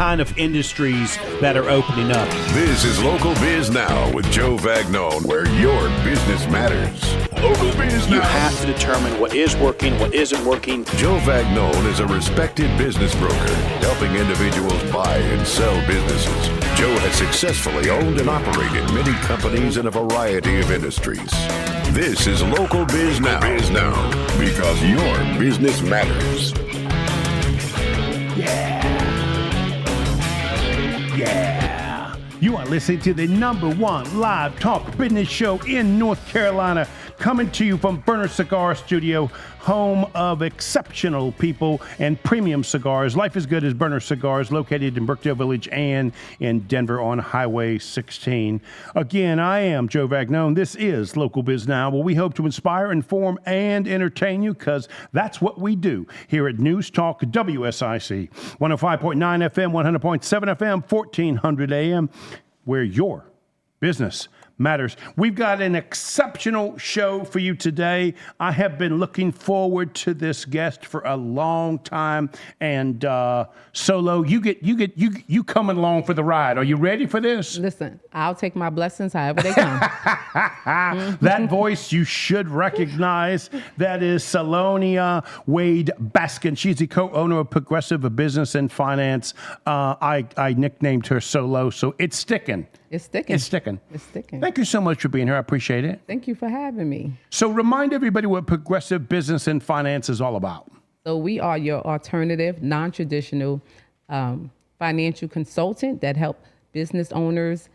kind of industries that are opening up. This is Local Biz Now with Joe Vagnone, where your business matters. Local Biz Now. You have to determine what is working, what isn't working. Joe Vagnone is a respected business broker, helping individuals buy and sell businesses. Joe has successfully owned and operated many companies in a variety of industries. This is Local Biz Now, because your business matters. Yeah. You are listening to the #1 live talk business show in North Carolina, coming to you from Burner Cigar Studio, home of exceptional people and premium cigars. Life is Good as Burner Cigars, located in Brookdale Village and in Denver on Highway 16. Again, I am Joe Vagnone. This is Local Biz Now, where we hope to inspire, inform, and entertain you, because that's what we do here at News Talk WSIC, 105.9 FM, 100.7 FM, 1400 AM, where your business matters. We've got an exceptional show for you today. I have been looking forward to this guest for a long time. And Solo, you coming along for the ride. Are you ready for this? Listen, I'll take my blessings however they come. That voice you should recognize. That is Salonia Wade Baskin. She's the co-owner of Progressive Business and Finance. I nicknamed her Solo, so it's sticking. It's sticking. It's sticking. It's sticking. Thank you so much for being here. I appreciate it. Thank you for having me. So remind everybody what Progressive Business and Finance is all about. So we are your alternative, non-traditional financial consultant that help business owners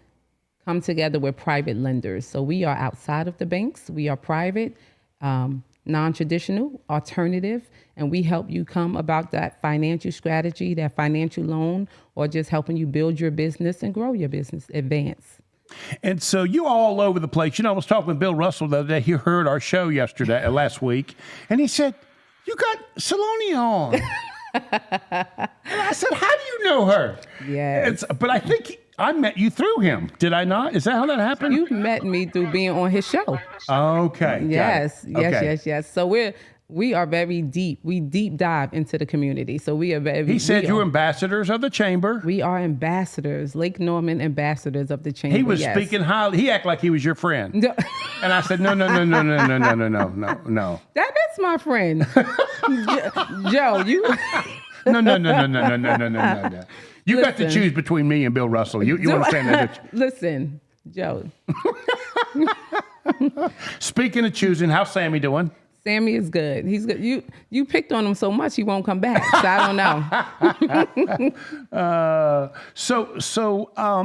come together with private lenders. So we are outside of the banks. We are private, non-traditional, alternative, and we help you come about that financial strategy, that financial loan, or just helping you build your business and grow your business, advance. And so you all over the place. You know, I was talking with Bill Russell the other day. He heard our show last week, and he said, "You got Salonia on." And I said, "How do you know her?" Yes. But I think I met you through him. Did I not? Is that how that happened? You met me through being on his show. Okay. Yes. Okay. Yes. So we are very deep. We deep dive into the community. So we are very. He said you're ambassadors of the chamber. We are ambassadors, Lake Norman ambassadors of the chamber. He was speaking highly. He acted like he was your friend. No. And I said, no. That is my friend, Joe. You. No. You got to choose between me and Bill Russell. You understand that? Listen, Joe. Speaking of choosing, how's Sammy doing? Sammy is good. He's good. You picked on him so much he won't come back. So I don't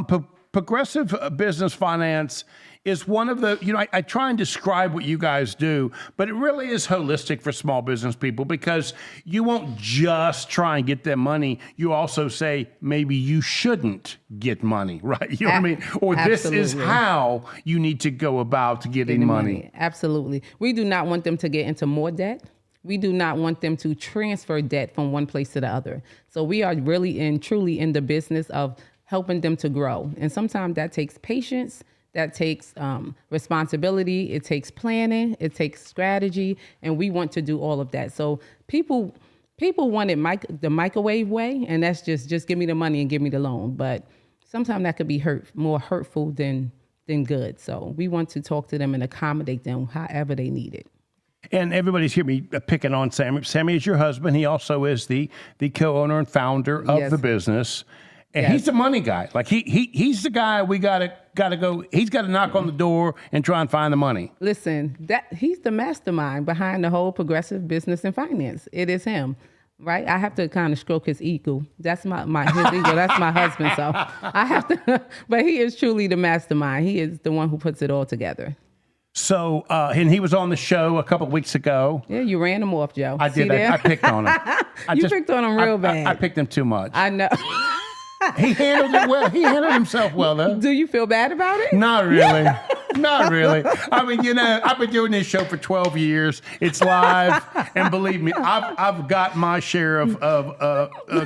know. Progressive Business Finance is one of the, I try and describe what you guys do, but it really is holistic for small business people, because you won't just try and get them money. You also say, maybe you shouldn't get money, right? You know what I mean? Or Absolutely. This is how you need to go about getting money. Absolutely. We do not want them to get into more debt. We do not want them to transfer debt from one place to the other. So we are really and truly in the business of helping them to grow. And sometimes that takes patience. That takes responsibility. It takes planning. It takes strategy. And we want to do all of that. So people want it the microwave way, and that's just give me the money and give me the loan. But sometimes that could be more hurtful than good. So we want to talk to them and accommodate them however they need it. And everybody's hearing me picking on Sammy. Sammy is your husband. He also is the co-owner and founder of the business. And he's the money guy. Like he's the guy we gotta go. He's got to knock on the door and try and find the money. Listen, he's the mastermind behind the whole Progressive Business and Finance. It is him, right? I have to kind of stroke his ego. That's his ego. That's my husband. So I have to. But he is truly the mastermind. He is the one who puts it all together. So, and he was on the show a couple of weeks ago. Yeah, you ran him off, Joe. I did. I picked on him. You picked on him real bad. I picked him too much. I know. He handled it well. He handled himself well, though. Do you feel bad about it? Not really. Not really. I mean, I've been doing this show for 12 years. It's live, and believe me, I've got my share of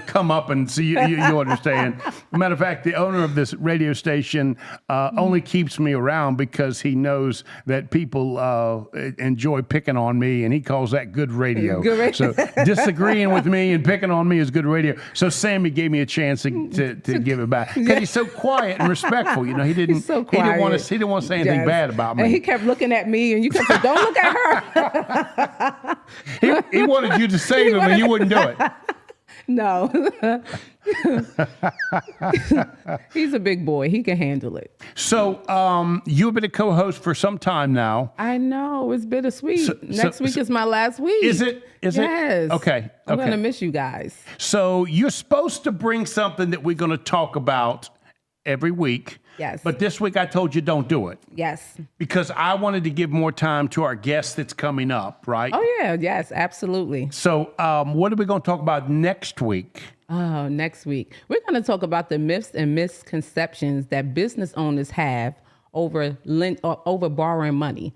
come up, and so you understand. Matter of fact, the owner of this radio station only keeps me around because he knows that people enjoy picking on me, and he calls that good radio. Good radio. So disagreeing with me and picking on me is good radio. So Sammy gave me a chance to give it back because he's so quiet and respectful. He didn't. He's so He didn't want quiet. to say anything bad about me. And he kept looking at me, and you kept saying, "Don't look at her." He wanted you to save him, and you wouldn't do it. No. He's a big boy. He can handle it. So you've been a co-host for some time now. I know. It's bittersweet. Next week is my last week. Is it? Is yes. it? Okay. I'm going to miss you guys. So you're supposed to bring something that we're going to talk about every week. Yes. But this week I told you don't do it. Yes. Because I wanted to give more time to our guest that's coming up, right? Oh, yeah. Yes, absolutely. So what are we going to talk about next week? Oh, next week. We're going to talk about the myths and misconceptions that business owners have over borrowing money.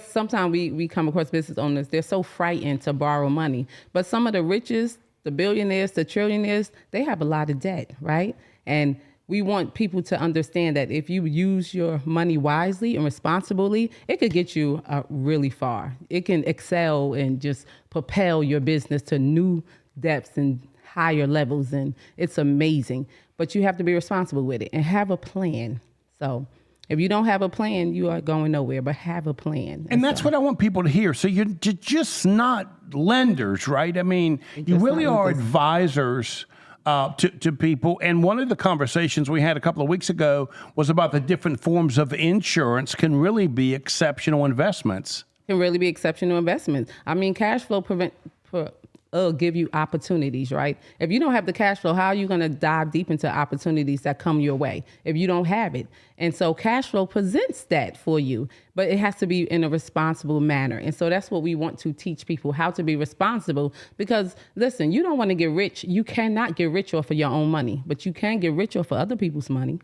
Sometimes we come across business owners, they're so frightened to borrow money. But some of the richest, the billionaires, the trillionaires, they have a lot of debt, right? And we want people to understand that if you use your money wisely and responsibly, it could get you really far. It can excel and just propel your business to new depths and higher levels, and it's amazing. But you have to be responsible with it and have a plan. So if you don't have a plan, you are going nowhere, but have a plan. And that's what I want people to hear. So you're just not lenders, right? I mean, you really are advisors to people. And one of the conversations we had a couple of weeks ago was about the different forms of insurance can really be exceptional investments. Can really be exceptional investments. I mean, cash flow give you opportunities, right? If you don't have the cash flow, how are you going to dive deep into opportunities that come your way if you don't have it? And so cash flow presents that for you, but it has to be in a responsible manner. And so that's what we want to teach people, how to be responsible. Because listen, you don't want to get rich. You cannot get rich off of your own money, but you can get rich off of other people's money.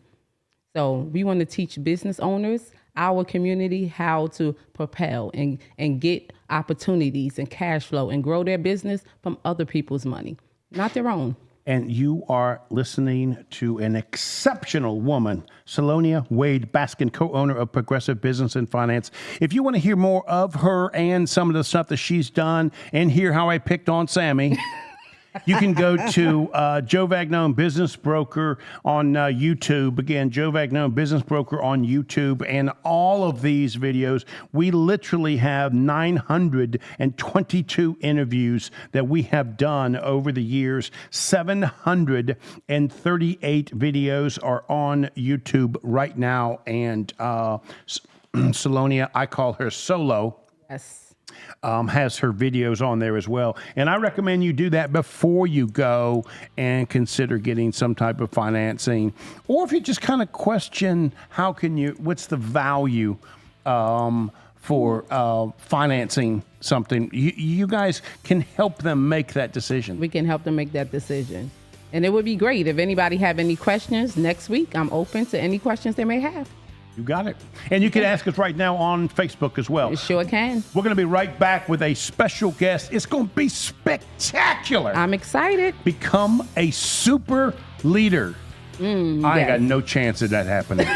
So we want to teach business owners, our community, how to propel and get opportunities and cash flow and grow their business from other people's money, not their own. And you are listening to an exceptional woman, Salonia Wade Baskin, co-owner of Progressive Business and Finance. If you want to hear more of her and some of the stuff that she's done and hear how I picked on Sammy, you can go to Joe Vagnone, Business Broker on YouTube. Again, Joe Vagnone, Business Broker on YouTube. And all of these videos, we literally have 922 interviews that we have done over the years. 738 videos are on YouTube right now. And Salonia, I call her Solo. Yes. Has her videos on there as well. And I recommend you do that before you go and consider getting some type of financing. Or if you just kind of question, what's the value for financing something, you guys can help them make that decision. We can help them make that decision. And it would be great if anybody have any questions next week. I'm open to any questions they may have. You got it. And you can ask us right now on Facebook as well. You sure can. We're going to be right back with a special guest. It's going to be spectacular. I'm excited. Become a super leader. I ain't got no chance of that happening.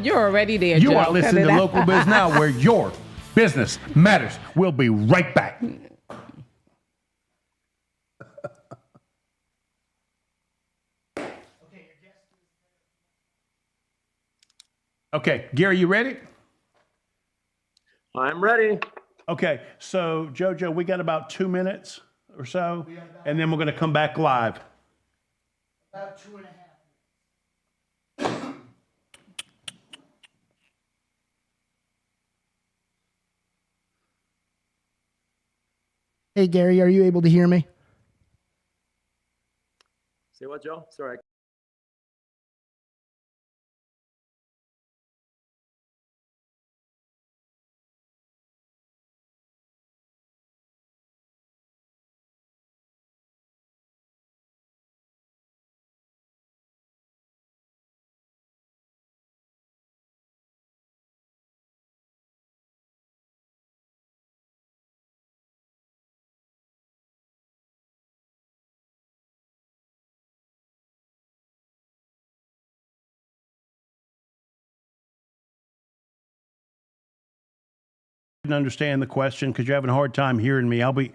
You're already there, You Joe. are listening to Local Biz Now, where your business matters. We'll be right back. Okay, Gary, you ready? I'm ready. Okay, so JoJo, we got about 2 minutes or so, and then we're going to come back live. About 2.5. Hey, Gary, are you able to hear me? Say what, Joe? Sorry. and understand the question because you're having a hard time hearing me, I'll be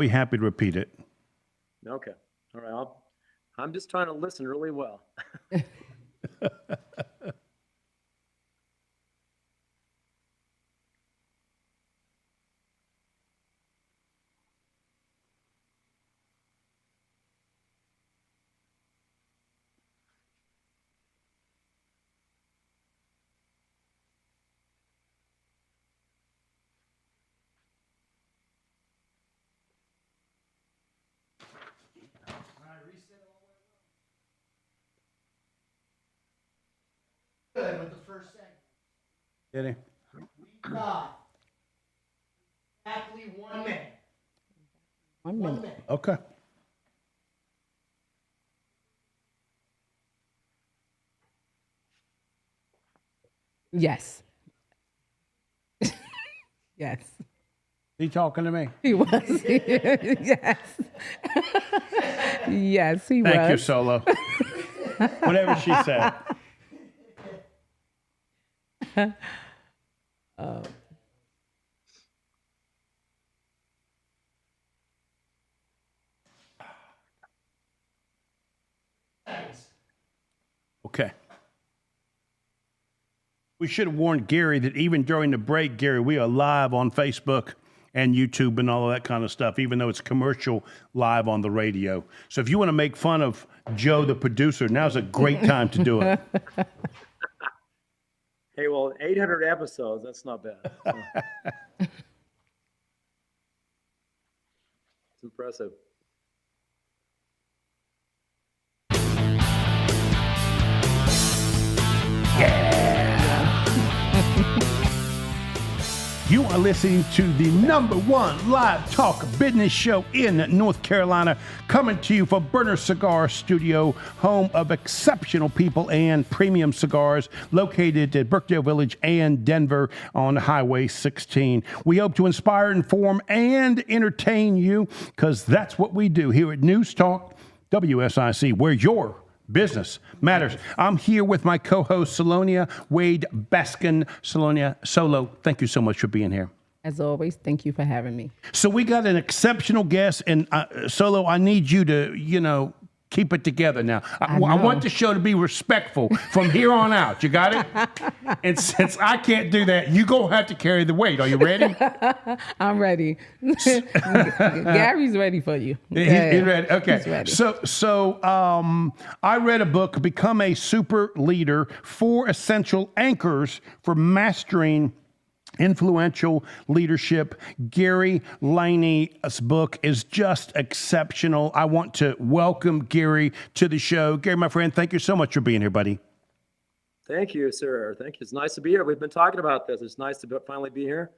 happy to repeat it. Okay. All right. I'm just trying to listen really well. Good with the first segment. Did he? We got exactly 1 minute. 1 1 minute. minute. Okay. Yes. Yes. He talking to me? He was. Yes. Yes, he was. Thank you, Solo. Whatever she said. Okay. We should have warned Gary that even during the break, Gary, we are live on Facebook and YouTube and all of that kind of stuff, even though it's commercial live on the radio. So if you want to make fun of Joe, the producer, now's a great time to do it. Hey, well, 800 episodes, that's not bad. It's impressive. You are listening to the #1 live talk business show in North Carolina, coming to you from Burner Cigar Studio, home of exceptional people and premium cigars, located at Brookdale Village and Denver on Highway 16. We hope to inspire, inform, and entertain you, because that's what we do here at News Talk WSIC, where your business matters. I'm here with my co-host, Salonia Wade Baskin. Salonia, Solo, thank you so much for being here. As always, thank you for having me. So we got an exceptional guest, and Solo, I need you to, keep it together now. I want the show to be respectful from here on out. You got it? And since I can't do that, you're going to have to carry the weight. Are you ready? I'm ready. Gary's ready for you. He's ready. Okay. He's ready. So I read a book, Become a Super Leader, 4 Essential Anchors for Mastering Influential Leadership. Gary Laney's book is just exceptional. I want to welcome Gary to the show. Gary, my friend, thank you so much for being here, buddy. Thank you, sir. Thank you. It's nice to be here. We've been talking about this. It's nice to finally be here.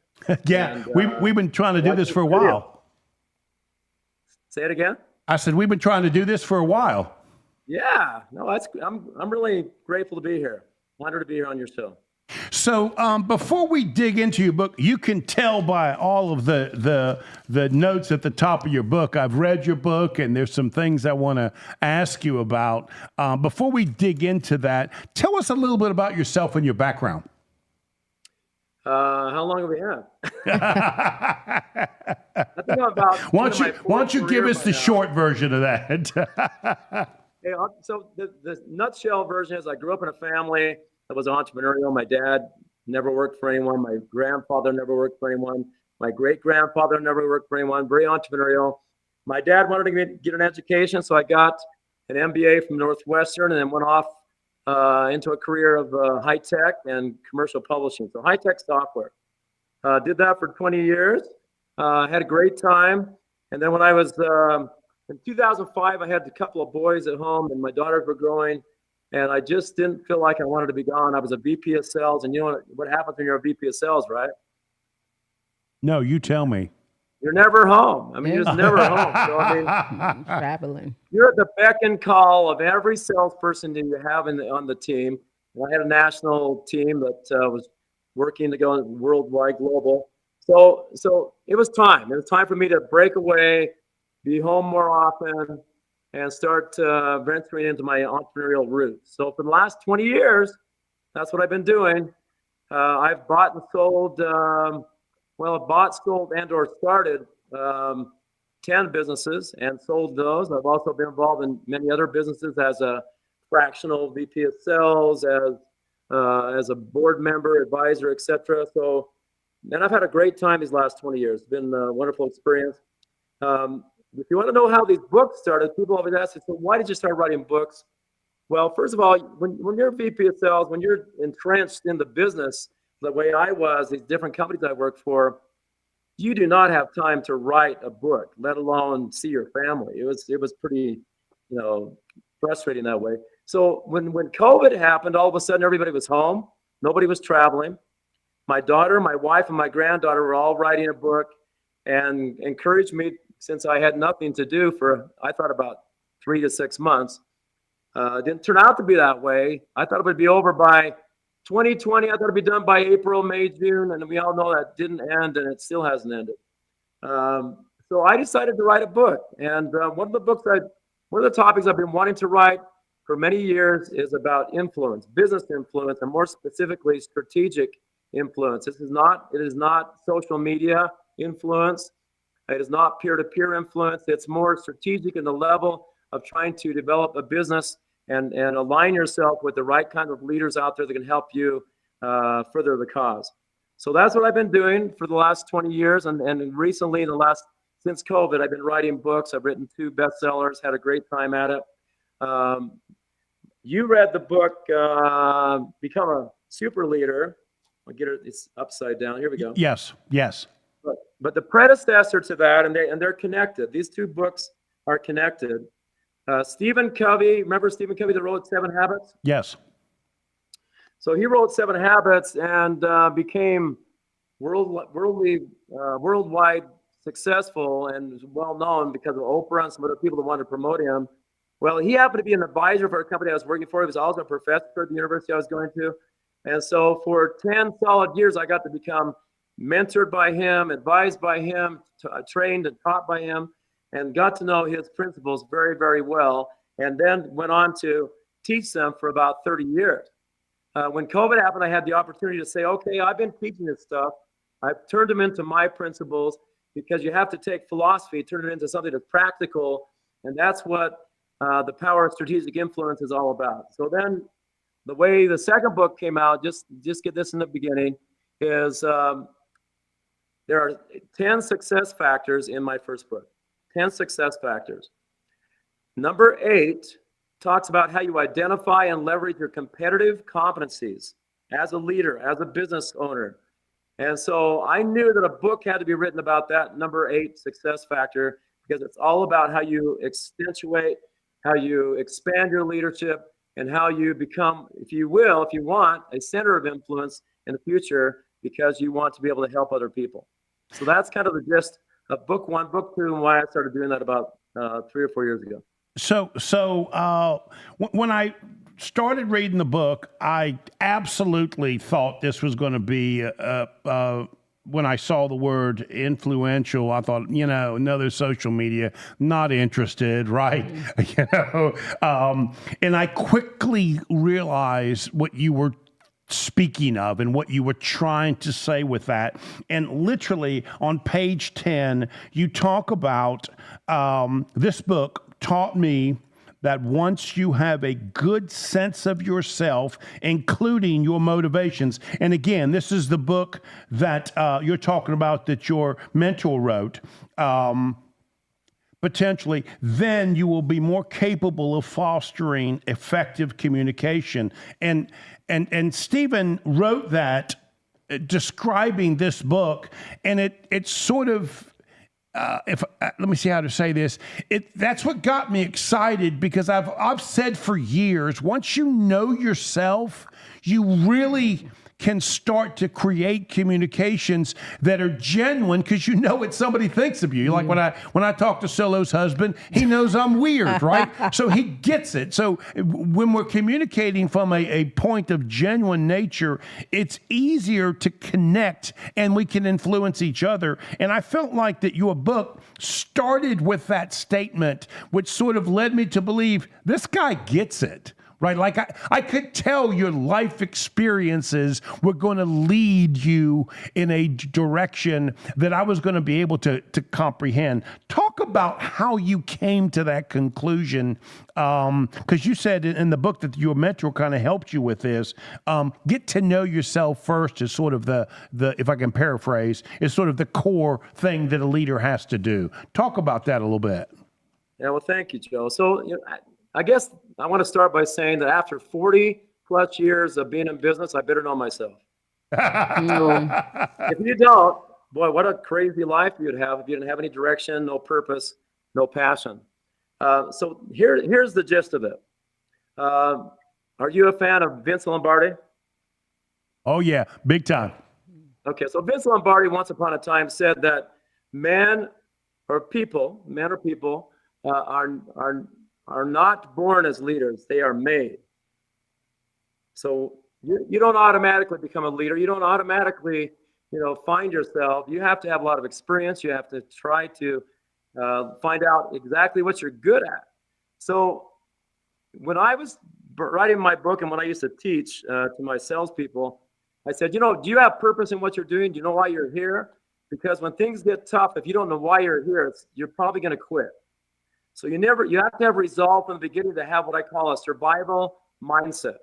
Yeah, And, we've been trying to do this for a while. Say it again. I said we've been trying to do this for a while. Yeah. No, I'm really grateful to be here. Honored to be here on your show. So before we dig into your book, you can tell by all of the notes at the top of your book. I've read your book, and there's some things I want to ask you about. Before we dig into that, tell us a little bit about yourself and your background. How long have we had? I think I'm about. Why don't you give us the short version of that? Hey, so the nutshell version is I grew up in a family that was entrepreneurial. My dad never worked for anyone. My grandfather never worked for anyone. My great-grandfather never worked for anyone. Very entrepreneurial. My dad wanted to get an education, so I got an MBA from Northwestern and then went off into a career of high tech and commercial publishing. So high tech software. Did that for 20 years. Had a great time. And then when I was in 2005, I had a couple of boys at home, and my daughters were growing. And I just didn't feel like I wanted to be gone. I was a VP of sales, and you know what happens when you're a VP of sales, right? No, you tell me. You're never home. I mean, you're just never home. So, I mean, Traveling. you're at the beck and call of every salesperson that you have on the team. And I had a national team that was working to go worldwide, global. So it was time. It was time for me to break away, be home more often, and start venturing into my entrepreneurial roots. So for the last 20 years, that's what I've been doing. I've bought and sold Well, I bought, sold, and/or started 10 businesses and sold those. I've also been involved in many other businesses as a fractional VP of sales, as a board member, advisor, etc. So, and I've had a great time these last 20 years. It's been a wonderful experience. If you want to know how these books started, people always ask me, so why did you start writing books? Well, first of all, when you're a VP of sales, when you're entrenched in the business, the way I was, these different companies I worked for, you do not have time to write a book, let alone see your family. It was pretty, frustrating that way. So when COVID happened, all of a sudden everybody was home, nobody was traveling. My daughter, my wife, and my granddaughter were all writing a book and encouraged me, since I had nothing to do for, I thought, about 3 to 6 months. It didn't turn out to be that way. I thought it would be over by 2020. I thought it'd be done by April, May, June, and we all know that didn't end, and it still hasn't ended. So I decided to write a book, and one of the topics I've been wanting to write for many years is about influence, business influence, and more specifically, strategic influence. It is not social media influence. It is not peer-to-peer influence. It's more strategic in the level of trying to develop a business and align yourself with the right kind of leaders out there that can help you further the cause. So that's what I've been doing for the last 20 years. And recently, since COVID, I've been writing books. I've written 2 bestsellers, had a great time at it. You read the book, Become a Super Leader. I'll get it, it's upside down. Here we go. Yes. But the predecessor to that, and they're connected. These 2 books are connected. Stephen Covey, remember Stephen Covey that wrote 7 Habits? Yes. So he wrote 7 Habits and became worldwide successful and was well known because of Oprah and some other people that wanted to promote him. Well, he happened to be an advisor for a company I was working for. He was also a professor at the university I was going to. And so for 10 solid years, I got to become mentored by him, advised by him, trained and taught by him, and got to know his principles very, very well, and then went on to teach them for about 30 years. When COVID happened, I had the opportunity to say, okay, I've been teaching this stuff. I've turned them into my principles, because you have to take philosophy, turn it into something that's practical, and that's what the power of strategic influence is all about. So then the way the second book came out, just get this in the beginning, is there are 10 success factors in my first book. 10 success factors. Number 8 talks about how you identify and leverage your competitive competencies as a leader, as a business owner. And so I knew that a book had to be written about that number 8 success factor, because it's all about how you accentuate, how you expand your leadership, and how you become, if you want, a center of influence in the future, because you want to be able to help other people. So that's kind of the gist of book 1, book 2, and why I started doing that about 3 or 4 years ago. So when I started reading the book, I absolutely thought this was going to be, when I saw the word influential, I thought, another social media, not interested, right? And I quickly realized what you were speaking of and what you were trying to say with that. And literally on page 10, you talk about this book taught me that once you have a good sense of yourself, including your motivations, and again, this is the book that you're talking about that your mentor wrote, potentially, then you will be more capable of fostering effective communication. And Stephen wrote that describing this book, and it's sort of, let me see how to say this. That's what got me excited, because I've said for years, once you know yourself, you really can start to create communications that are genuine, because what somebody thinks of you. Like when I talk to Solo's husband, he knows I'm weird, right? So he gets it. So when we're communicating from a point of genuine nature, it's easier to connect and we can influence each other. And I felt like that your book started with that statement, which sort of led me to believe this guy gets it. right? Like I could tell your life experiences were going to lead you in a direction that I was going to be able to comprehend. Talk about how you came to that conclusion, because you said in the book that your mentor kind of helped you with this. Get to know yourself first is sort of the if I can paraphrase, is sort of the core thing that a leader has to do. Talk about that a little bit. Yeah, well, thank you, Joe. So, I guess I want to start by saying that after 40 plus years of being in business, I better know myself. If you don't, boy, what a crazy life you'd have if you didn't have any direction, no purpose, no passion. So here's the gist of it. Are you a fan of Vince Lombardi? Oh yeah, big time. Okay, so Vince Lombardi once upon a time said that men or people are not born as leaders, they are made. So you don't automatically become a leader. You don't automatically, find yourself. You have to have a lot of experience. You have to try to find out exactly what you're good at. So when I was writing my book and when I used to teach to my salespeople, I said, do you have purpose in what you're doing? Do you know why you're here? Because when things get tough, if you don't know why you're here, you're probably going to quit. So you have to have resolve from the beginning to have what I call a survival mindset.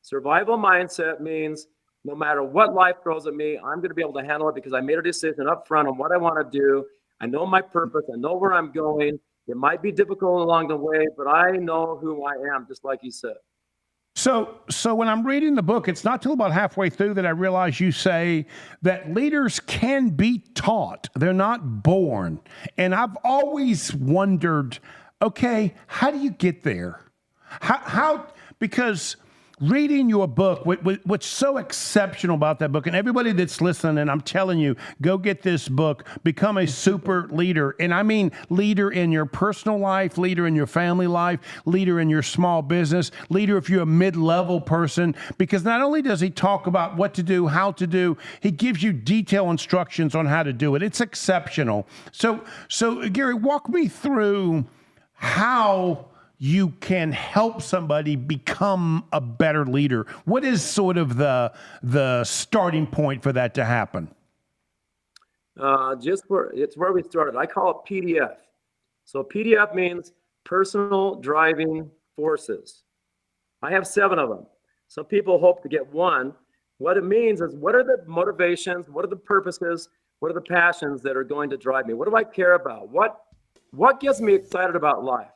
Survival mindset means no matter what life throws at me, I'm going to be able to handle it because I made a decision up front on what I want to do. I know my purpose. I know where I'm going. It might be difficult along the way, but I know who I am, just like you said. So when I'm reading the book, it's not till about halfway through that I realize you say that leaders can be taught. They're not born. And I've always wondered, okay, how do you get there? How because reading your book, what's so exceptional about that book, and everybody that's listening, I'm telling you, go get this book, become a super leader. And I mean leader in your personal life, leader in your family life, leader in your small business, leader if you're a mid-level person, because not only does he talk about what to do, how to do, he gives you detailed instructions on how to do it. It's exceptional. So Gary, walk me through how you can help somebody become a better leader. What is sort of the starting point for that to happen? It's where we started. I call it PDF. So PDF means personal driving forces. I have 7 of them. Some people hope to get 1. What it means is, what are the motivations? What are the purposes? What are the passions that are going to drive me? What do I care about? What gets me excited about life?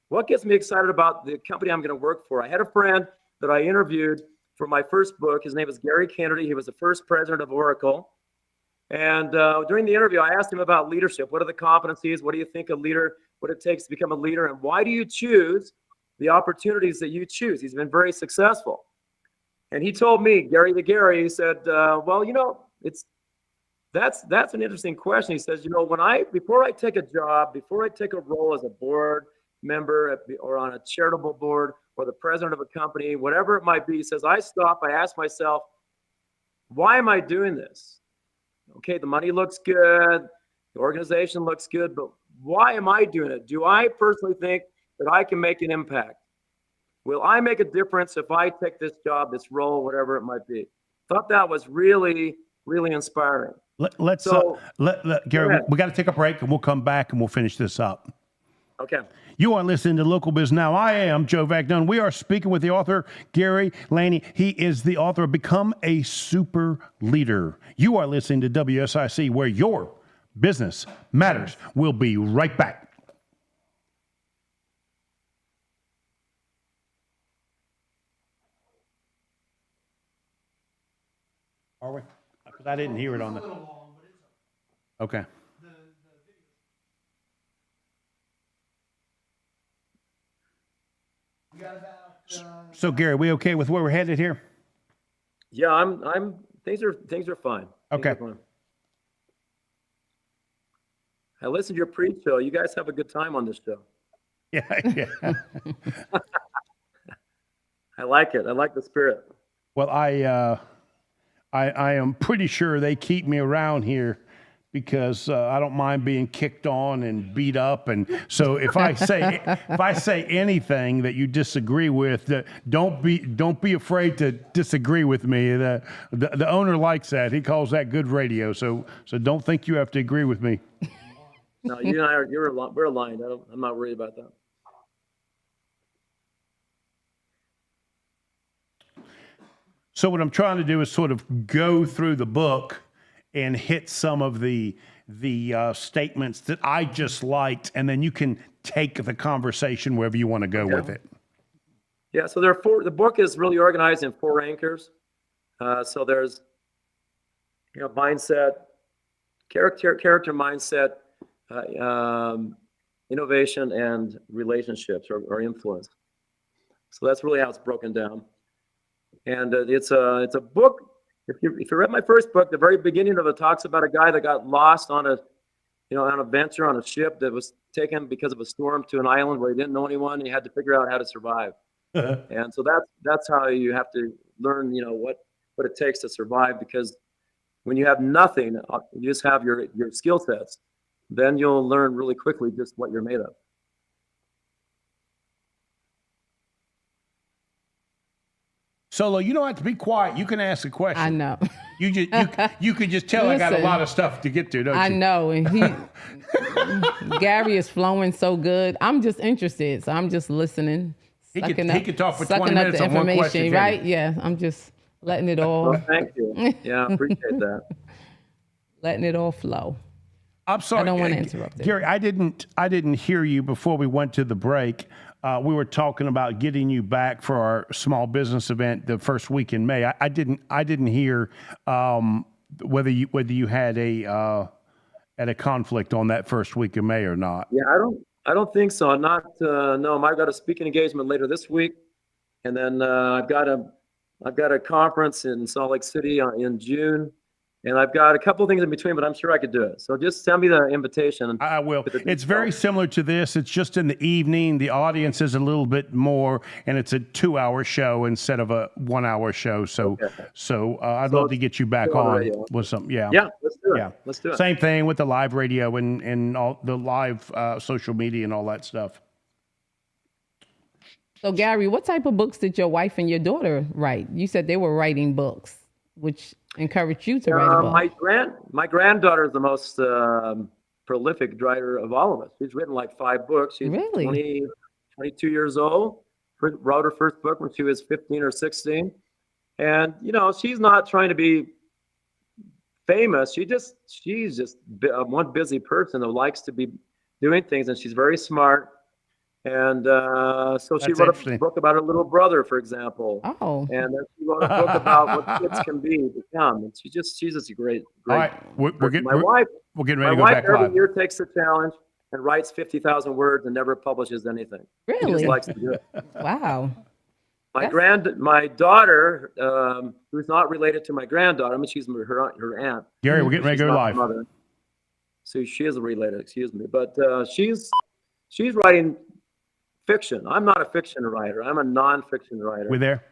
What gets me excited about the company I'm going to work for? I had a friend that I interviewed for my first book. His name is Gary Laney. He was the first president of Oracle. And during the interview, I asked him about leadership. What are the competencies? What do you think a leader, what it takes to become a leader? And why do you choose the opportunities that you choose? He's been very successful. And he told me, Gary to Gary, he said, that's an interesting question. He says, before I take a job, before I take a role as a board member or on a charitable board or the president of a company, whatever it might be, he says, I ask myself, why am I doing this? Okay, the money looks good, the organization looks good, but why am I doing it? Do I personally think that I can make an impact? Will I make a difference if I take this job, this role, whatever it might be? Thought that was really, really inspiring. Gary, we got to take a break and we'll come back and we'll finish this up. Okay. You are listening to Local Biz Now. I am Joe Vagnone. We are speaking with the author, Gary Laney. He is the author of Become a Super Leader. You are listening to WSIC, where your business matters. We'll be right back. Are we? Because I didn't hear it on the... Okay. So Gary, we okay with where we're headed here? Yeah, things are fine. Okay. I listened to your pre-show. You guys have a good time on this show. Yeah. I like it. I like the spirit. Well, I am pretty sure they keep me around here because I don't mind being kicked on and beat up. And so if I say anything that you disagree with, don't be afraid to disagree with me. The owner likes that. He calls that good radio. So don't think you have to agree with me. No, you and I we're aligned. I'm not worried about that. So what I'm trying to do is sort of go through the book and hit some of the statements that I just liked, and then you can take the conversation wherever you want to go with it. Yeah, so the book is really organized in 4 anchors. So there's, mindset, character mindset, innovation, and relationships or influence. So that's really how it's broken down. And it's a book. If you read my first book, the very beginning of it talks about a guy that got lost on a venture on a ship that was taken because of a storm to an island where he didn't know anyone, and he had to figure out how to survive. And so that's how you have to learn, what it takes to survive. Because when you have nothing, you just have your skill sets, then you'll learn really quickly just what you're made of. Solo, you don't have to be quiet. You can ask a question. I know. You could just tell I got a lot of stuff to get to, don't you? I know, and Gary is flowing so good. I'm just interested, so I'm just listening. He could talk for 20 minutes the on one question, right? Yeah, I'm just letting it all. Well, thank you. Yeah, I appreciate that. Letting it all flow. I'm sorry. I don't want to interrupt it. Gary, I didn't hear you before we went to the break. We were talking about getting you back for our small business event the first week in May. I didn't hear whether you had a conflict on that first week of May or not. Yeah, I don't think so. No, I've got a speaking engagement later this week, and then I've got a conference in Salt Lake City in June. And I've got a couple of things in between, but I'm sure I could do it. So just send me the invitation. I will. It's very similar to this. It's just in the evening. The audience is a little bit more, and it's a 2-hour show instead of a 1-hour show. So, I'd love to get you back on with some. Yeah. Yeah, let's do it. Yeah. Let's do it. Same thing with the live radio and all the live social media and all that stuff. So, Gary, what type of books did your wife and your daughter write? You said they were writing books, which encouraged you to write a book. My granddaughter is the most prolific writer of all of us. She's written like 5 books. She's Really? 22 years old. Wrote her first book when she was 15 or 16. And, she's not trying to be famous. She's just one busy person who likes to be doing things, and she's very smart. And so she wrote a book about her little brother, for example. Oh. And then she wrote a book about what kids can become. And she's just a great. All right, we're getting ready to go back live. My wife every live. year takes the challenge and writes 50,000 words and never publishes anything. Really? She just likes to do it. Wow. My daughter, who's not related to my granddaughter, she's her aunt. Gary, we're getting ready to go live. Mother. So she is related, excuse me. But she's writing fiction. I'm not a fiction writer. I'm a non-fiction writer. We there?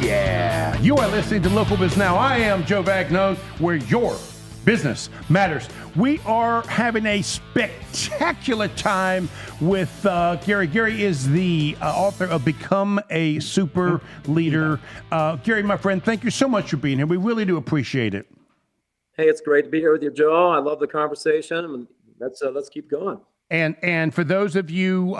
Yeah. You are listening to Local Biz Now. I am Joe Vagnone, where your business matters. We are having a spectacular time with Gary. Gary is the author of Become a Super Leader. Gary, my friend, thank you so much for being here. We really do appreciate it. Hey, it's great to be here with you, Joe. I love the conversation. Let's keep going. And for those of you,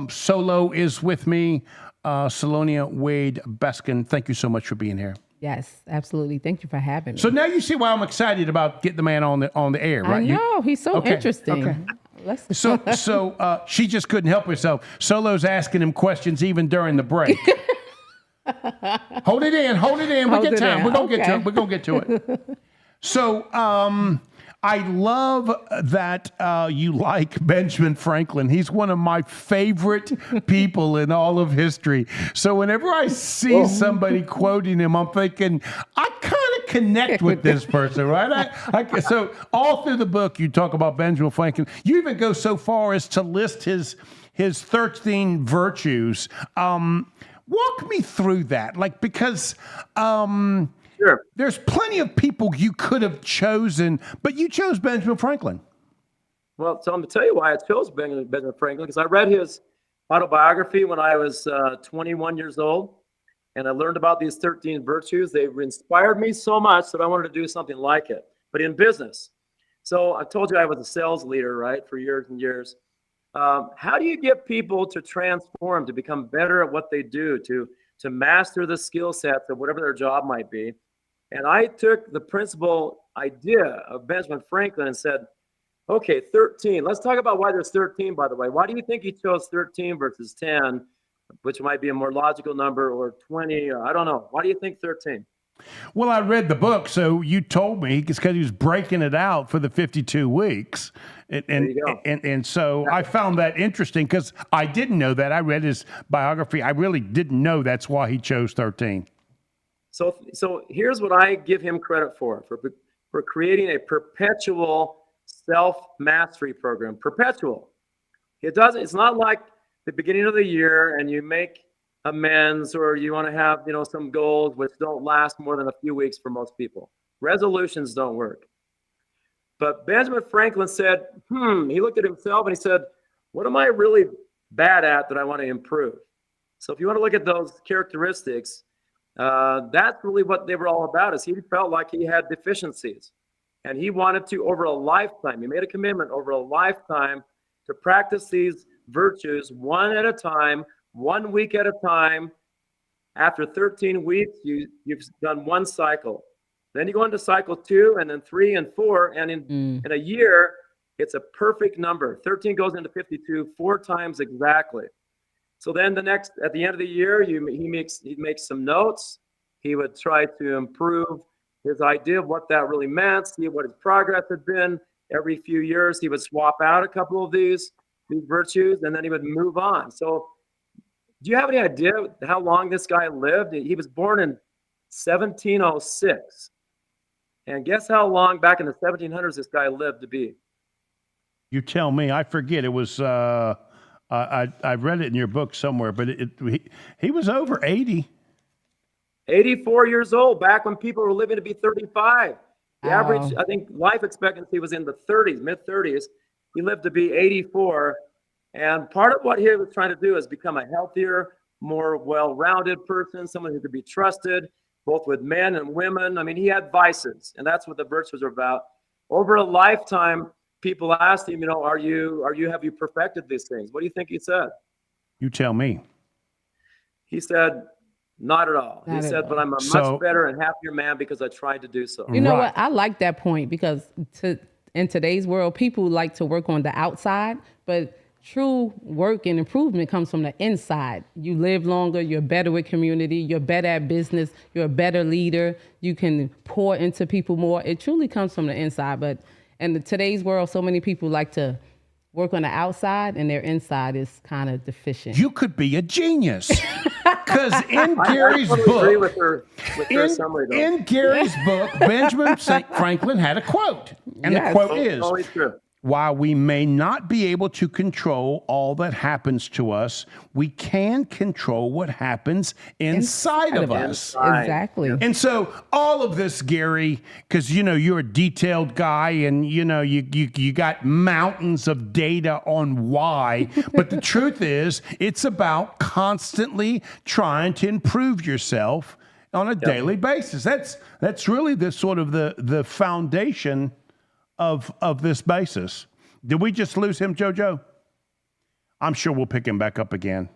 Solo is with me, Salonia Wade Beskin. Thank you so much for being here. Yes, absolutely. Thank you for having me. So now you see why I'm excited about getting the man on the air, right? I know, he's so interesting. Okay. So she just couldn't help herself. Solo's asking him questions even during the break. Hold it in. We get time. We're gonna get to it. So I love that you like Benjamin Franklin. He's one of my favorite people in all of history. So whenever I see somebody quoting him, I'm thinking, I kind of connect with this person, right? So all through the book, you talk about Benjamin Franklin. You even go so far as to list his 13 virtues. Walk me through that, because Sure. There's plenty of people you could have chosen, but you chose Benjamin Franklin. Well, so I'm going to tell you why I chose Benjamin Franklin, because I read his autobiography when I was 21 years old, and I learned about these 13 virtues. They inspired me so much that I wanted to do something like it, but in business. So I told you I was a sales leader, right, for years and years. How do you get people to transform, to become better at what they do, to master the skill sets of whatever their job might be? And I took the principal idea of Benjamin Franklin and said, okay, 13. Let's talk about why there's 13, by the way. Why do you think he chose 13 versus 10, which might be a more logical number, or 20, or I don't know. Why do you think 13? Well, I read the book, so you told me it's because he was breaking it out for the 52 weeks. And so I found that interesting because I didn't know that. I read his biography. I really didn't know that's why he chose 13. So here's what I give him credit for creating a perpetual self-mastery program. Perpetual. It's not like the beginning of the year and you make amends or you want to have, some goals which don't last more than a few weeks for most people. Resolutions don't work. But Benjamin Franklin said, he looked at himself and he said, what am I really bad at that I want to improve? So if you want to look at those characteristics, that's really what they were all about, is he felt like he had deficiencies. And he wanted to, over a lifetime, he made a commitment over a lifetime to practice these virtues one at a time, 1 week at a time. After 13 weeks, you've done one cycle. Then you go into cycle 2, and then 3 and 4. And in a year, it's a perfect number. 13 goes into 52 4 times exactly. So then at the end of the year, he makes some notes. He would try to improve his idea of what that really meant, see what his progress had been. Every few years, he would swap out a couple of these virtues, and then he would move on. So do you have any idea how long this guy lived? He was born in 1706. And guess how long back in the 1700s this guy lived to be? You tell me. I forget. It was, I read it in your book somewhere, but he was over 80. 84 years old, back when people were living to be 35. The average, I think, life expectancy was in the 30s, mid-30s. He lived to be 84. And part of what he was trying to do is become a healthier, more well-rounded person, someone who could be trusted, both with men and women. I mean, he had vices, and that's what the virtues are about. Over a lifetime, people asked him, have you perfected these things? What do you think he said? You tell me. He said, not at all. He said, but I'm a much better and happier man because I tried to do so. You know what? I like that point because in today's world, people like to work on the outside, but true work and improvement comes from the inside. You live longer, you're better with community, you're better at business, you're a better leader, you can pour into people more. It truly comes from the inside. But in today's world, so many people like to work on the outside and their inside is kind of deficient. You could be a genius. Because in Gary's book, in Gary's book, Benjamin Franklin had a quote. And the quote is, always true. While we may not be able to control all that happens to us, we can control what happens inside of us. Exactly. And so all of this, Gary, because, you're a detailed guy and, you got mountains of data on why. But the truth is, it's about constantly trying to improve yourself on a daily basis. That's really the sort of the foundation of this basis. Did we just lose him, JoJo? I'm sure we'll pick him back up again.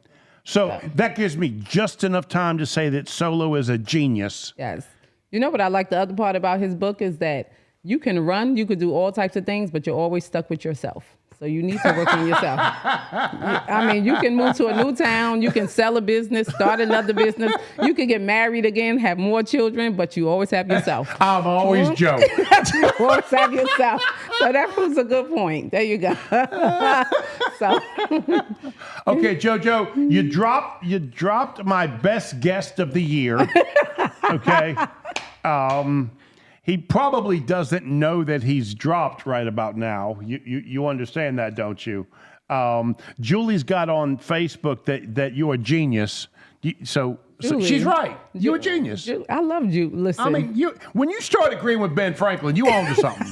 So that gives me just enough time to say that Solo is a genius. Yes. You know what I like the other part about his book is that you can run, you could do all types of things, but you're always stuck with yourself. So you need to work on yourself. You can move to a new town, you can sell a business, start another business, you can get married again, have more children, but you always have yourself. I'm always Joe. You always have yourself. So that was a good point. There you go. Okay, JoJo, you dropped my best guest of the year. Okay. He probably doesn't know that he's dropped right about now. You understand that, don't you? Julie's got on Facebook that you're a genius. So So Julie. she's right. You're a genius. I love you. Listen. I mean, when you start agreeing with Ben Franklin, you own to something.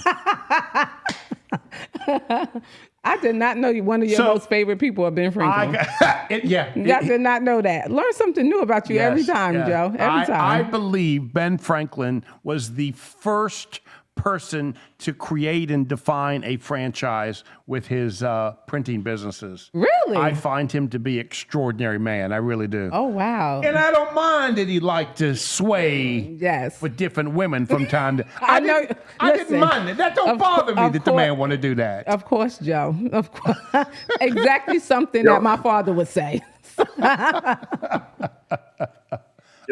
I did not know one of your most favorite people are Ben Franklin. I did not know that. Learn something new about you every time, Joe. Every time. I believe Ben Franklin was the first person to create and define a franchise with his printing businesses. Really? I find him to be an extraordinary man. I really do. Oh, wow. And I don't mind that he liked to sway with different women from time to I didn't mind it. That don't bother me that the man want to do that. Of course, Joe. Of course. Exactly something that my father would say. Joe,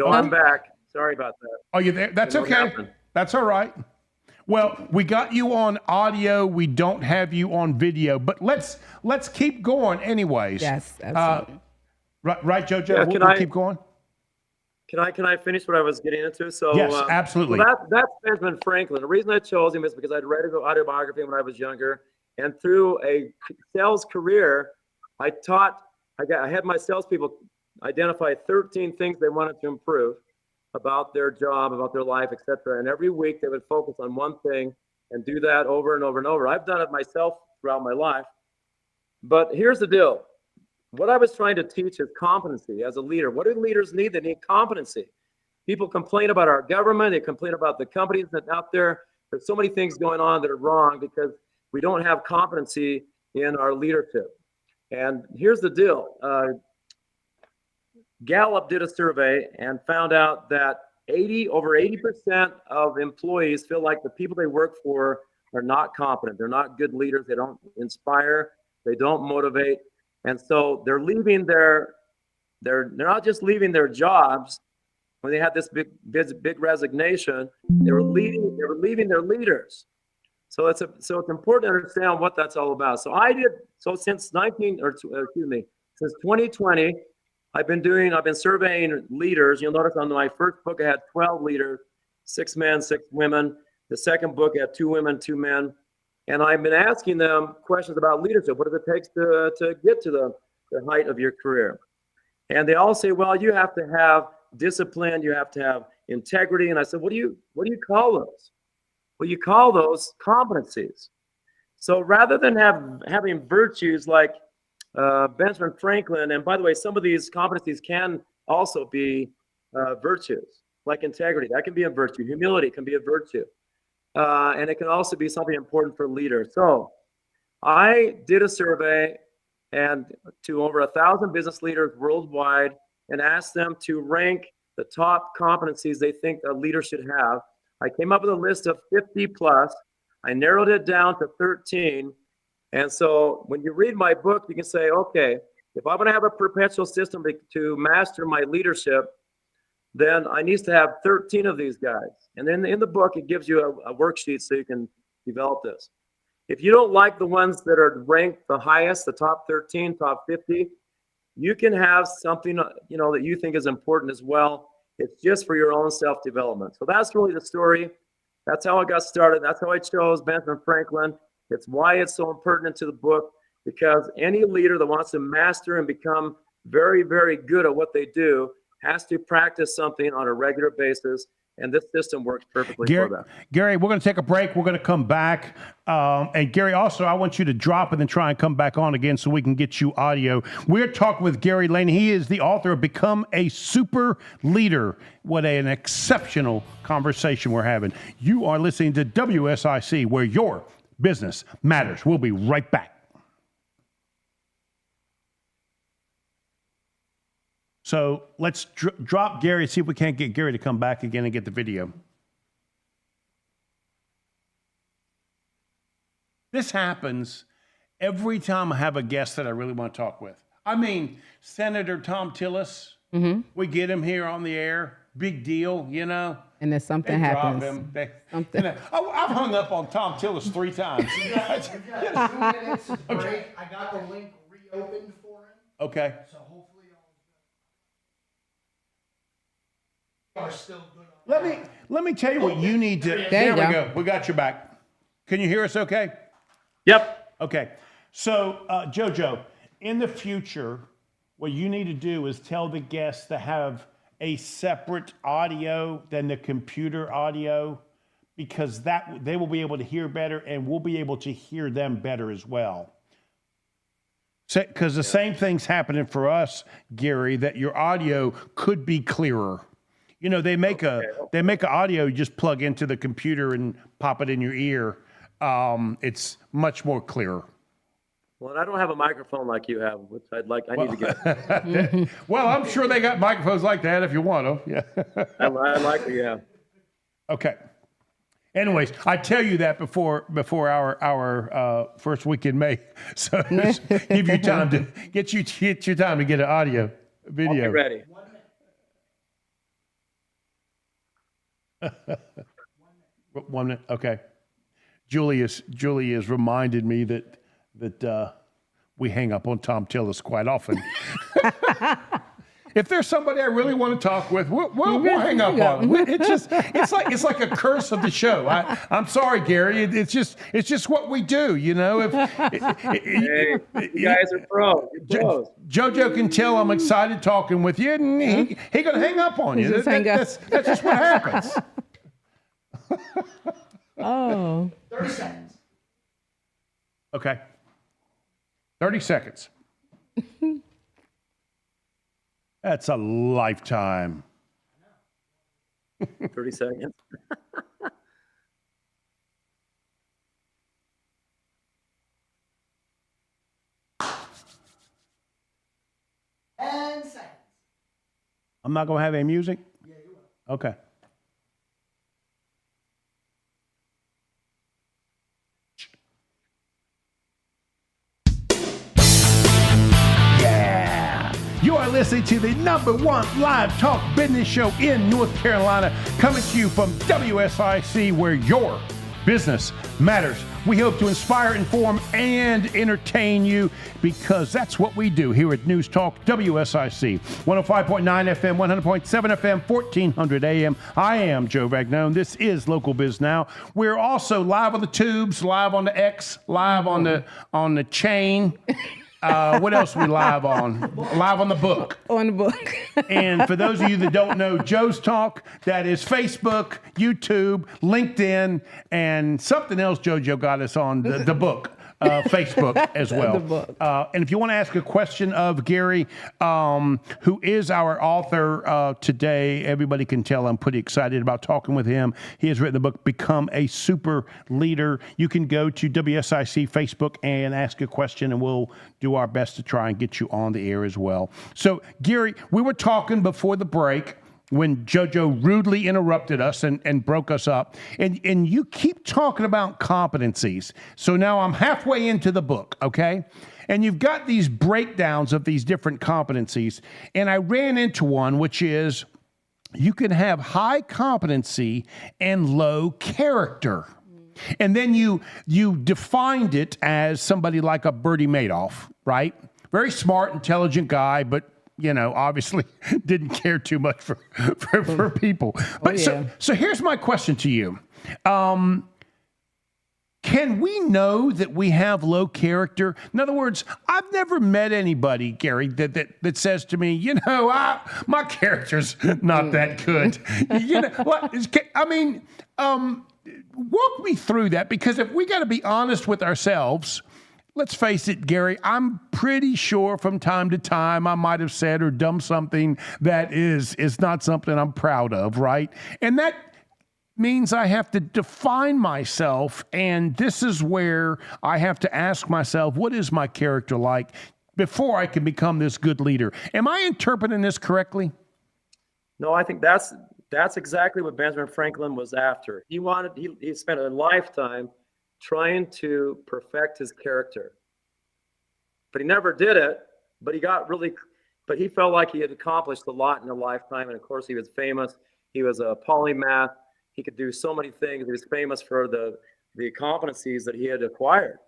I'm back. Sorry about that. Oh, you there? That's okay. That's all right. Well, we got you on audio. We don't have you on video, but let's keep going anyways. Yes, absolutely. Right, JoJo? Yeah, we'll keep going? Can I finish what I was getting into? So yes, absolutely. So that's Benjamin Franklin. The reason I chose him is because I'd read his autobiography when I was younger, and through a sales career, I had my salespeople identify 13 things they wanted to improve about their job, about their life, etc. And every week they would focus on one thing and do that over and over and over. I've done it myself throughout my life. But here's the deal. What I was trying to teach is competency as a leader. What do leaders need? They need competency. People complain about our government. They complain about the companies that are out there. There's so many things going on that are wrong because we don't have competency in our leadership. And here's the deal. Gallup did a survey and found out that over 80% of employees feel like the people they work for are not competent. They're not good leaders. They don't inspire. They don't motivate. And so they're leaving they're not just leaving their jobs when they had this big resignation. They were leaving their leaders. So it's important to understand what that's all about. Since 2020, I've been surveying leaders. You'll notice on my first book, I had 12 leaders, 6 men, 6 women. The second book had 2 women, 2 men. And I've been asking them questions about leadership. What does it take to get to the height of your career? And they all say, well, you have to have discipline. You have to have integrity. And I said, what do you call those? Well, you call those competencies. So rather than having virtues like Benjamin Franklin, and by the way, some of these competencies can also be virtues, like integrity. That can be a virtue. Humility can be a virtue. And it can also be something important for leaders. So I did a survey to over 1,000 business leaders worldwide and asked them to rank the top competencies they think a leader should have. I came up with a list of 50 plus. I narrowed it down to 13. And so when you read my book, you can say, okay, if I'm going to have a perpetual system to master my leadership, then I need to have 13 of these guys. And then in the book, it gives you a worksheet so you can develop this. If you don't like the ones that are ranked the highest, the top 13, top 50, you can have something that you think is important as well. It's just for your own self-development. So that's really the story. That's how I got started. That's how I chose Benjamin Franklin. It's why it's so pertinent to the book, because any leader that wants to master and become very, very good at what they do has to practice something on a regular basis, and this system works perfectly for that. Gary, we're going to take a break. We're going to come back. And Gary, also, I want you to drop and then try and come back on again so we can get you audio. We're talking with Gary Laney. He is the author of Become a Super Leader. What an exceptional conversation we're having. You are listening to WSIC, where your business matters. We'll be right back. So let's drop Gary, see if we can't get Gary to come back again and get the video. This happens every time I have a guest that I really want to talk with. I mean, Senator Tom Tillis, we get him here on the air, big deal, And then something happens. I've hung up on Tom Tillis 3 times. We got 2 minutes to break. I got the link reopened for him. Okay. So hopefully are still good. Let me tell you what you need to. There we go. We got your back. Can you hear us okay? Yep. Okay. So, JoJo, in the future, what you need to do is tell the guests to have a separate audio than the computer audio, because that they will be able to hear better and we'll be able to hear them better as well. Because the same thing's happening for us, Gary, that your audio could be clearer. You know, they make an audio you just plug into the computer and pop it in your ear. It's much more clearer. Well, I don't have a microphone like you have, which I need to get. Well, I'm sure they got microphones like that if you want them. Yeah. I like it, yeah. Okay. Anyways, I tell you that before our first week in May, so just give you time to get your time to get an audio video. I'll be ready. 1 minute. Okay. Julie has reminded me that we hang up on Tom Tillis quite often. If there's somebody I really want to talk with, we'll hang up on them. It's like a curse of the show. I'm sorry, Gary. It's just what we do, you know. Hey, you guys are pros. You're pros. JoJo can tell I'm excited talking with you, and he gonna hang up on you. That's just what happens. Oh. 30 seconds. Okay. 30 seconds. That's a lifetime. 30 seconds. And seconds. I'm not going to have any music? Yeah, you will. Okay. You are listening to the #1 live talk business show in North Carolina, coming to you from WSIC, where your business matters. We hope to inspire, inform, and entertain you, because that's what we do here at News Talk WSIC. 105.9 FM, 100.7 FM, 1400 AM. I am Joe Vagnone. This is Local Biz Now. We're also live on the tubes, live on the X, live on the chain. What else are we live on? Live on the book. On the book. And for those of you that don't know Joe's Talk, that is Facebook, YouTube, LinkedIn, and something else JoJo got us on, the book. Facebook as well. The book. And if you want to ask a question of Gary, who is our author today, everybody can tell I'm pretty excited about talking with him. He has written the book, Become a Super Leader. You can go to WSIC Facebook and ask a question, and we'll do our best to try and get you on the air as well. So, Gary, we were talking before the break when JoJo rudely interrupted us and broke us up. And you keep talking about competencies. So now I'm halfway into the book, okay? And you've got these breakdowns of these different competencies. And I ran into one, which is you can have high competency and low character. And then you defined it as somebody like a Bertie Madoff, right? Very smart, intelligent guy, but you know, obviously didn't care too much for people. But so here's my question to you. Can we know that we have low character? In other words, I've never met anybody, Gary, that says to me, you know, my character's not that good. You know, walk me through that, because if we got to be honest with ourselves, let's face it, Gary, I'm pretty sure from time to time I might have said or done something that is not something I'm proud of, right? And that means I have to define myself, and this is where I have to ask myself, what is my character like before I can become this good leader? Am I interpreting this correctly? No, I think that's exactly what Benjamin Franklin was after. He spent a lifetime trying to perfect his character, but he never did it. But he felt like he had accomplished a lot in a lifetime. And of course, he was famous. He was a polymath. He could do so many things. He was famous for the competencies that he had acquired.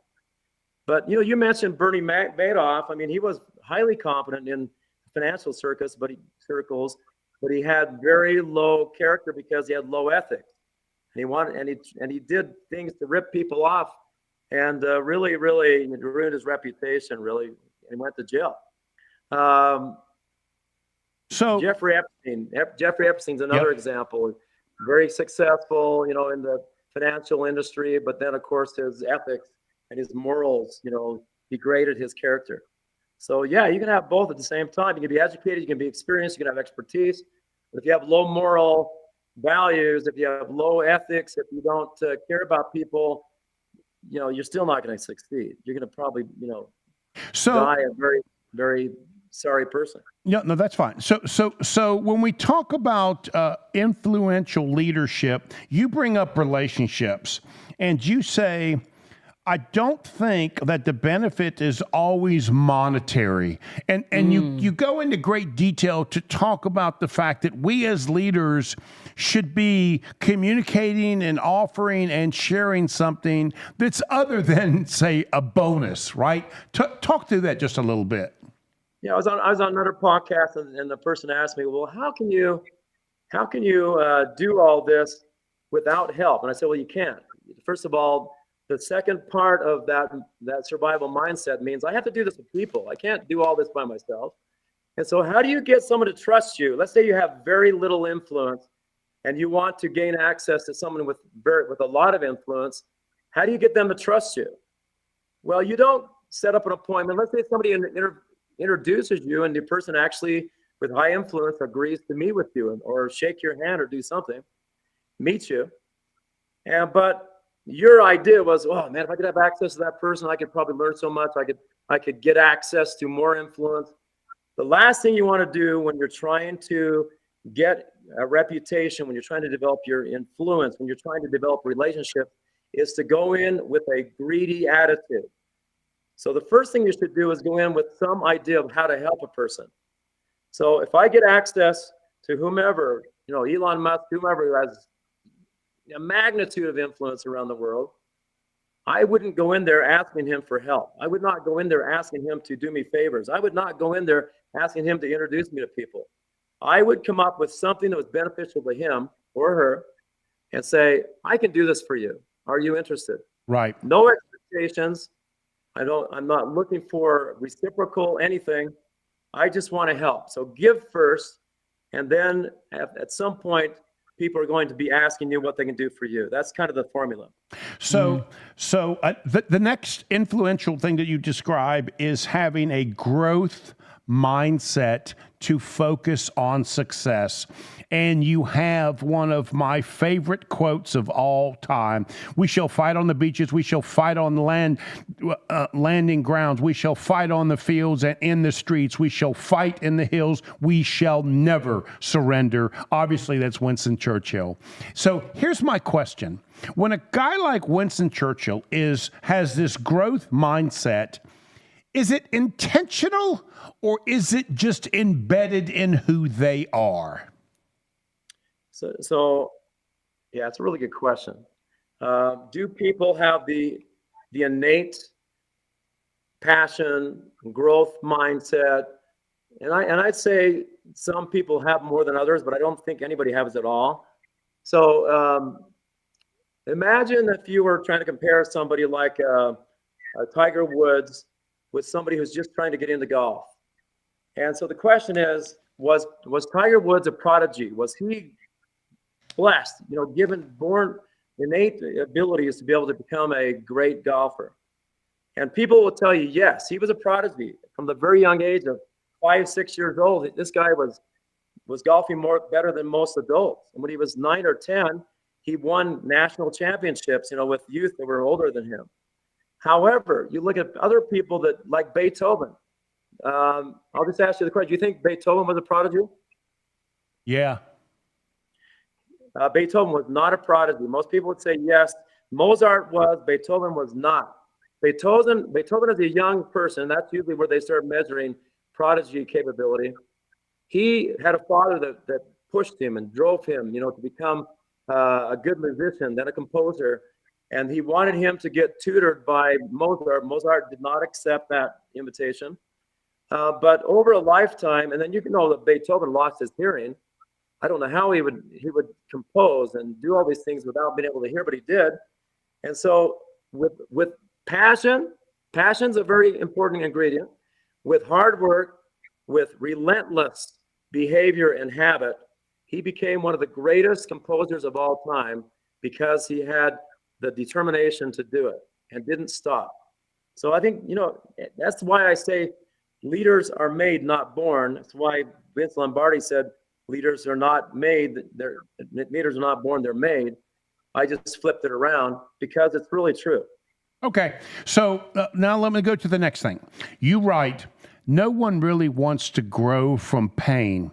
But you mentioned Bernie Madoff. I mean, he was highly competent in financial circles, but he had very low character because he had low ethics. And he did things to rip people off, and really ruined his reputation. Really, and he went to jail. So Jeffrey Epstein. Jeffrey Epstein's another example. Very successful, in the financial industry, but then of course his ethics and his morals, degraded his character. So yeah, you can have both at the same time. You can be educated, you can be experienced, you can have expertise. But if you have low moral values, if you have low ethics, if you don't care about people, you're still not going to succeed. You're going to probably, die a very, very sorry person. Yeah, no, that's fine. So when we talk about influential leadership, you bring up relationships, and you say, I don't think that the benefit is always monetary. And you go into great detail to talk about the fact that we as leaders should be communicating and offering and sharing something that's other than, say, a bonus, right? Talk through that just a little bit. Yeah, I was on another podcast, and the person asked me, well, how can you do all this without help? And I said, well, you can't. First of all, the second part of that survival mindset means I have to do this with people. I can't do all this by myself. And so how do you get someone to trust you? Let's say you have very little influence and you want to gain access to someone with a lot of influence. How do you get them to trust you? Well, you don't set up an appointment. Let's say somebody introduces you and the person actually with high influence agrees to meet with you or shake your hand or do something, meet you. But your idea was, oh man, if I could have access to that person, I could probably learn so much. I could get access to more influence. The last thing you want to do when you're trying to get a reputation, when you're trying to develop your influence, when you're trying to develop relationships, is to go in with a greedy attitude. So the first thing you should do is go in with some idea of how to help a person. So if I get access to whomever, Elon Musk, whomever who has a magnitude of influence around the world, I wouldn't go in there asking him for help. I would not go in there asking him to do me favors. I would not go in there asking him to introduce me to people. I would come up with something that was beneficial to him or her and say, I can do this for you. Are you interested? Right. No expectations. I'm not looking for reciprocal anything. I just want to help. So give first, and then at some point, people are going to be asking you what they can do for you. That's kind of the formula. So the next influential thing that you describe is having a growth mindset to focus on success. And you have one of my favorite quotes of all time. We shall fight on the beaches. We shall fight on land, landing grounds. We shall fight on the fields and in the streets. We shall fight in the hills. We shall never surrender. Obviously, that's Winston Churchill. So here's my question. When a guy like Winston Churchill has this growth mindset, is it intentional or is it just embedded in who they are? So yeah, it's a really good question. Do people have the innate passion, growth mindset? And I'd say some people have more than others, but I don't think anybody has it all. So imagine if you were trying to compare somebody like Tiger Woods with somebody who's just trying to get into golf. And so the question is, was Tiger Woods a prodigy? Was he blessed, given born innate abilities to be able to become a great golfer? And people will tell you, yes, he was a prodigy from the very young age of 5, 6 years old. This guy was golfing better than most adults. And when he was 9 or 10, he won national championships, with youth that were older than him. However, you look at other people like Beethoven. I'll just ask you the question: do you think Beethoven was a prodigy? Yeah. Beethoven was not a prodigy. Most people would say yes. Mozart was. Beethoven was not. Beethoven as a young person, that's usually where they start measuring prodigy capability. He had a father that pushed him and drove him, to become a good musician, then a composer. And he wanted him to get tutored by Mozart. Mozart did not accept that invitation. But over a lifetime, and then you know that Beethoven lost his hearing. I don't know how he would compose and do all these things without being able to hear, but he did. And so with passion's a very important ingredient. With hard work, with relentless behavior and habit, he became one of the greatest composers of all time because he had the determination to do it and didn't stop. So I think, that's why I say leaders are made, not born. That's why Vince Lombardi said leaders are not made, leaders are not born, they're made. I just flipped it around because it's really true. Okay, so now let me go to the next thing. You write, no one really wants to grow from pain,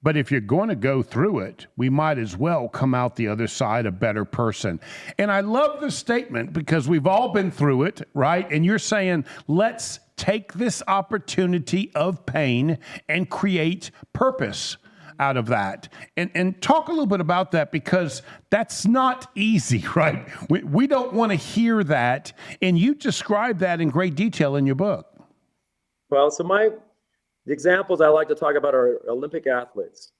but if you're going to go through it, we might as well come out the other side a better person. And I love this statement because we've all been through it, right? And you're saying, let's take this opportunity of pain and create purpose out of that. And talk a little bit about that, because that's not easy, right? We don't want to hear that. And you describe that in great detail in your book. Well, so the examples I like to talk about are Olympic athletes.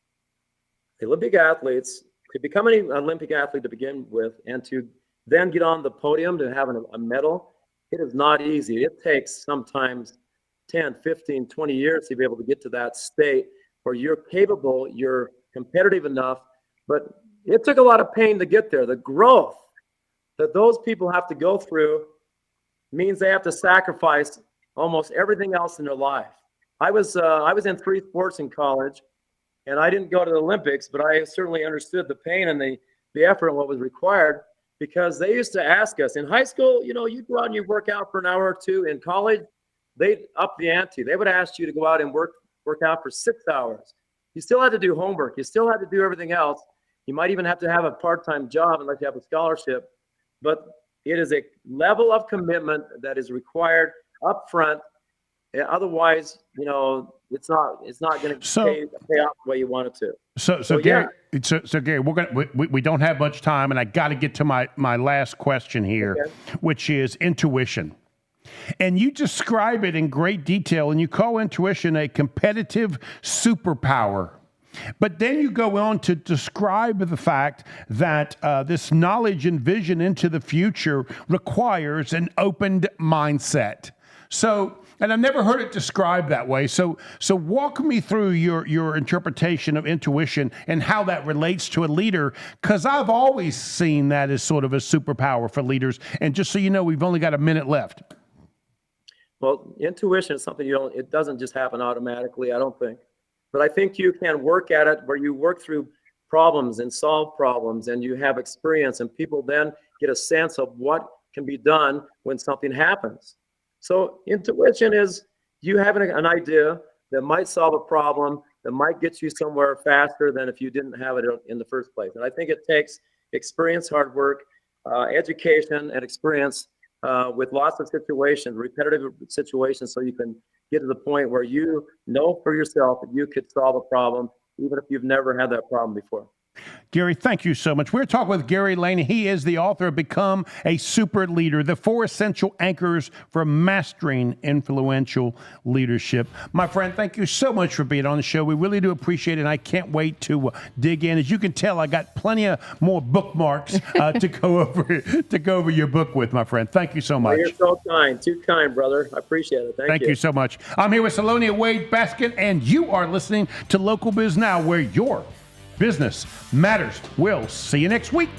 The Olympic athletes, to become an Olympic athlete to begin with, and to then get on the podium to have a medal, it is not easy. It takes sometimes 10, 15, 20 years to be able to get to that state where you're capable, you're competitive enough, but it took a lot of pain to get there. The growth that those people have to go through means they have to sacrifice almost everything else in their life. I was in 3 sports in college, and I didn't go to the Olympics, but I certainly understood the pain and the effort and what was required, because they used to ask us in high school, you go out and you work out for an hour or two. In college, they'd up the ante. They would ask you to go out and work out for 6 hours. You still had to do homework. You still had to do everything else. You might even have to have a part-time job unless you have a scholarship, but it is a level of commitment that is required up front. Otherwise, it's not going to pay off the way you want it to. So Gary, Gary, we don't have much time, and I got to get to my last question here, okay, which is intuition. And you describe it in great detail, and you call intuition a competitive superpower. But then you go on to describe the fact that this knowledge and vision into the future requires an opened mindset. So, and I've never heard it described that way. So walk me through your interpretation of intuition and how that relates to a leader, because I've always seen that as sort of a superpower for leaders. And just so you know, we've only got a minute left. Well, intuition is something it doesn't just happen automatically, I don't think. But I think you can work at it where you work through problems and solve problems, and you have experience, and people then get a sense of what can be done when something happens. So intuition is you having an idea that might solve a problem, that might get you somewhere faster than if you didn't have it in the first place. And I think it takes experience, hard work, education, and experience with lots of situations, repetitive situations, so you can get to the point where you know for yourself that you could solve a problem, even if you've never had that problem before. Gary, thank you so much. We're talking with Gary Laney. He is the author of Become a Super Leader, the 4 essential anchors for mastering influential leadership. My friend, thank you so much for being on the show. We really do appreciate it, and I can't wait to dig in. As you can tell, I got plenty of more bookmarks to go over your book with, my friend. Thank you so much. Well, you're so kind. Too kind, brother. I appreciate it. Thank you. Thank you so much. I'm here with Salonia Wade Baskin, and you are listening to Local Biz Now, where your business matters. We'll see you next week.